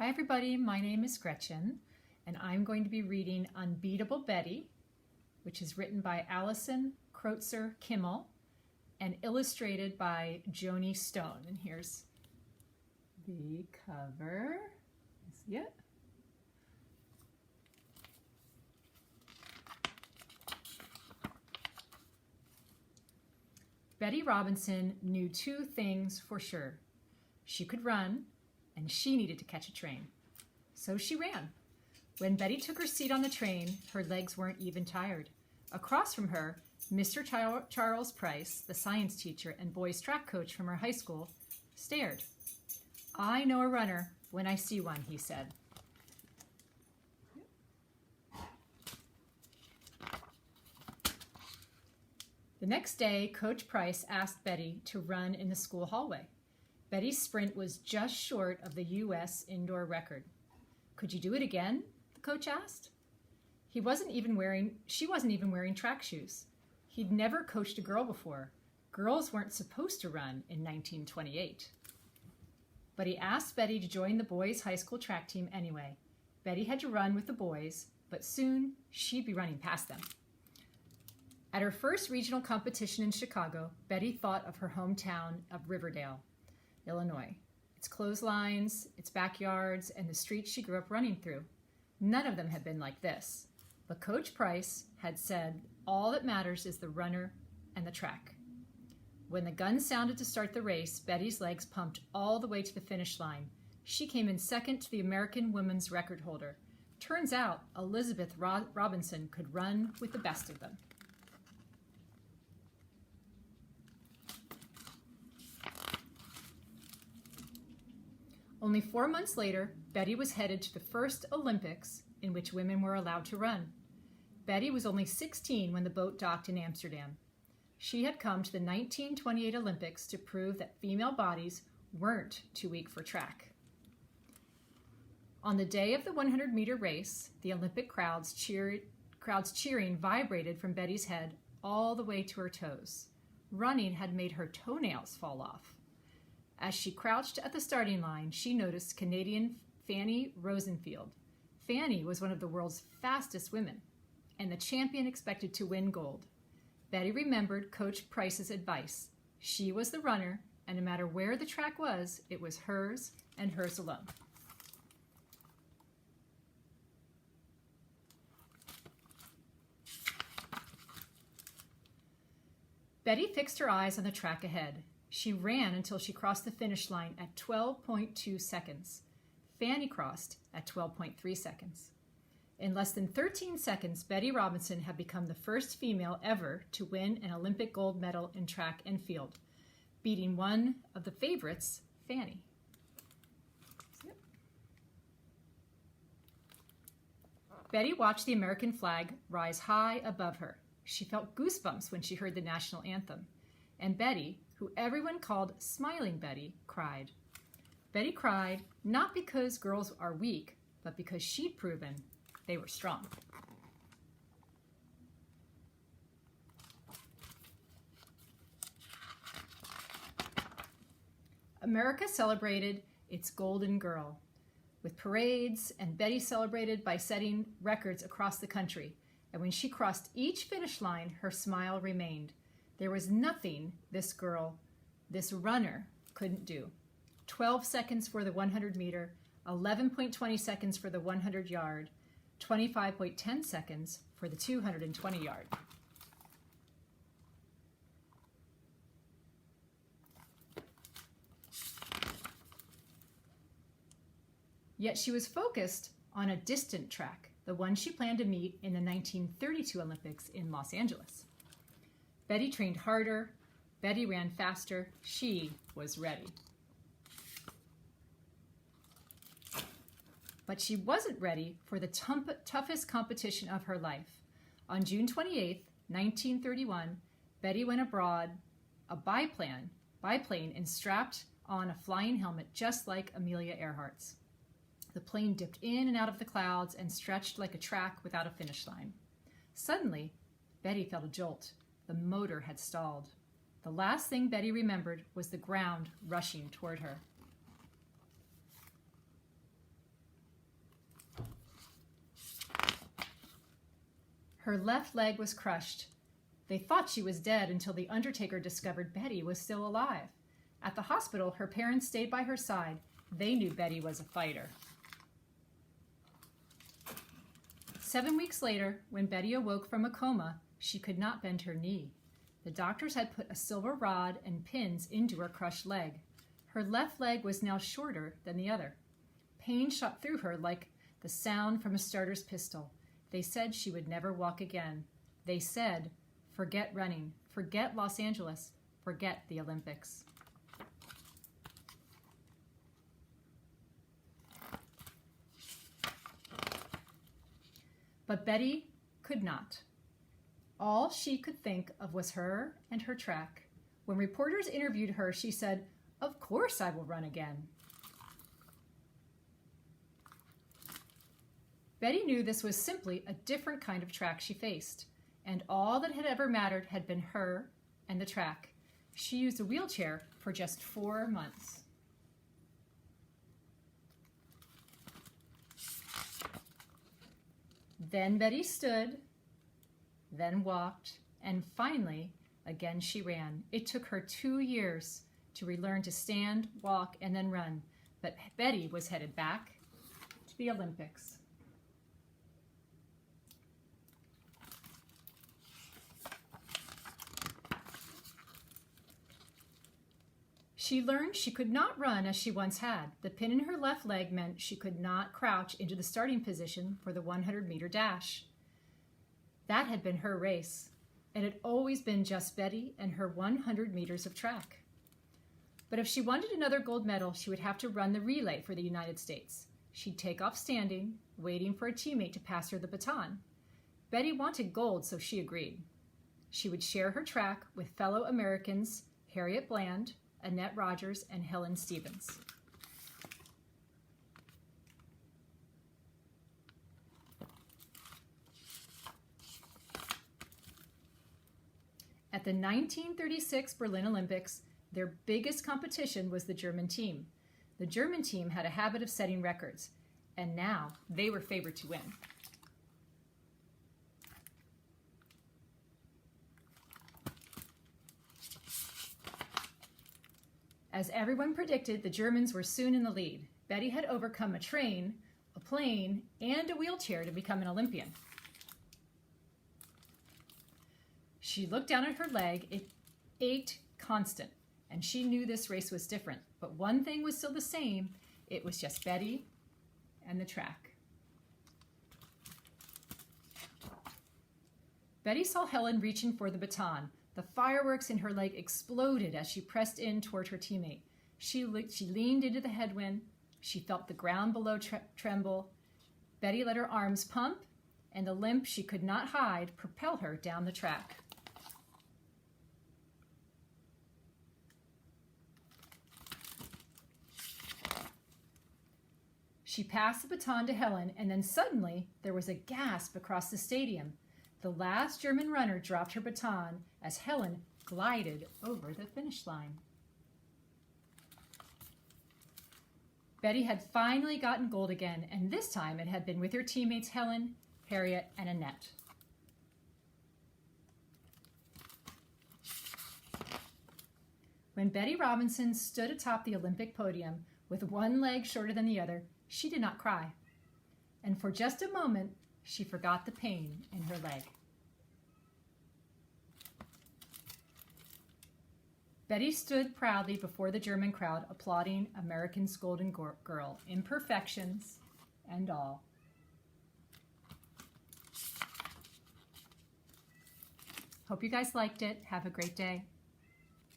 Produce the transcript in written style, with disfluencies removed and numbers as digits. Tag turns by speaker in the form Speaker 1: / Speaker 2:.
Speaker 1: Hi everybody, my name is Gretchen and I'm going to be reading Unbeatable Betty, which is written by Allison, Crotzer, Kimmel, and illustrated by Joanie Stone. And here's the cover. See it? Betty Robinson knew two things for sure. She could run, and she needed to catch a train. So she ran. When Betty took her seat on the train, her legs weren't even tired. Across from her, Mr. Charles Price, the science teacher and boys track coach from her high school, stared. "I know a runner when I see one," he said. The next day, Coach Price asked Betty to run in the school hallway. Betty's sprint was just short of the U.S. indoor record. "Could you do it again?" the coach asked. She wasn't even wearing track shoes. He'd never coached a girl before. Girls weren't supposed to run in 1928. But he asked Betty to join the boys' high school track team anyway. Betty had to run with the boys, but soon she'd be running past them. At her first regional competition in Chicago, Betty thought of her hometown of Riverdale, Illinois, its clotheslines, its backyards, and the streets she grew up running through. None of them had been like this, but Coach Price had said all that matters is the runner and the track. When the gun sounded to start the race, Betty's legs pumped all the way to the finish line. She came in second to the American women's record holder. Turns out Elizabeth Robinson could run with the best of them. Only 4 months later, Betty was headed to the first Olympics in which women were allowed to run. Betty was only 16 when the boat docked in Amsterdam. She had come to the 1928 Olympics to prove that female bodies weren't too weak for track. On the day of the 100-meter race, the Olympic crowds cheering vibrated from Betty's head all the way to her toes. Running had made her toenails fall off. As she crouched at the starting line, she noticed Canadian Fanny Rosenfield. Fanny was one of the world's fastest women, and the champion expected to win gold. Betty remembered Coach Price's advice. She was the runner, and no matter where the track was, it was hers and hers alone. Betty fixed her eyes on the track ahead. She ran until she crossed the finish line at 12.2 seconds. Fanny crossed at 12.3 seconds. In less than 13 seconds, Betty Robinson had become the first female ever to win an Olympic gold medal in track and field, beating one of the favorites, Fanny. Betty watched the American flag rise high above her. She felt goosebumps when she heard the national anthem. And Betty, who everyone called Smiling Betty, cried. Betty cried not because girls are weak, but because she'd proven they were strong. America celebrated its golden girl with parades, and Betty celebrated by setting records across the country. And when she crossed each finish line, her smile remained. There was nothing this girl, this runner, couldn't do. 12 seconds for the 100 meter, 11.20 seconds for the 100 yard, 25.10 seconds for the 220 yard. Yet she was focused on a distant track, the one she planned to meet in the 1932 Olympics in Los Angeles. Betty trained harder. Betty ran faster. She was ready. But she wasn't ready for the toughest competition of her life. On June 28, 1931, Betty went abroad, a biplane, and strapped on a flying helmet just like Amelia Earhart's. The plane dipped in and out of the clouds and stretched like a track without a finish line. Suddenly, Betty felt a jolt. The motor had stalled. The last thing Betty remembered was the ground rushing toward her. Her left leg was crushed. They thought she was dead until the undertaker discovered Betty was still alive. At the hospital, her parents stayed by her side. They knew Betty was a fighter. 7 weeks later, when Betty awoke from a coma, she could not bend her knee. The doctors had put a silver rod and pins into her crushed leg. Her left leg was now shorter than the other. Pain shot through her like the sound from a starter's pistol. They said she would never walk again. They said, forget running, forget Los Angeles, forget the Olympics. But Betty could not. All she could think of was her and her track. When reporters interviewed her, she said, "Of course I will run again." Betty knew this was simply a different kind of track she faced, and all that had ever mattered had been her and the track. She used a wheelchair for just 4 months. Then Betty stood, then walked, and finally, again she ran. It took her 2 years to relearn to stand, walk, and then run, but Betty was headed back to the Olympics. She learned she could not run as she once had. The pin in her left leg meant she could not crouch into the starting position for the 100-meter dash. That had been her race. It had always been just Betty and her 100 meters of track. But if she wanted another gold medal, she would have to run the relay for the United States. She'd take off standing, waiting for a teammate to pass her the baton. Betty wanted gold, so she agreed. She would share her track with fellow Americans Harriet Bland, Annette Rogers, and Helen Stevens. At the 1936 Berlin Olympics, their biggest competition was the German team. The German team had a habit of setting records, and now they were favored to win. As everyone predicted, the Germans were soon in the lead. Betty had overcome a train, a plane, and a wheelchair to become an Olympian. She looked down at her leg. It ached constant, and she knew this race was different. But one thing was still the same. It was just Betty and the track. Betty saw Helen reaching for the baton. The fireworks in her leg exploded as she pressed in toward her teammate. She leaned into the headwind. She felt the ground below tremble. Betty let her arms pump, and the limp she could not hide propel her down the track. She passed the baton to Helen, and then suddenly there was a gasp across the stadium. The last German runner dropped her baton as Helen glided over the finish line. Betty had finally gotten gold again, and this time it had been with her teammates Helen, Harriet, and Annette. When Betty Robinson stood atop the Olympic podium with one leg shorter than the other, she did not cry. And for just a moment, she forgot the pain in her leg. Betty stood proudly before the German crowd, applauding America's golden girl, imperfections and all. Hope you guys liked it. Have a great day.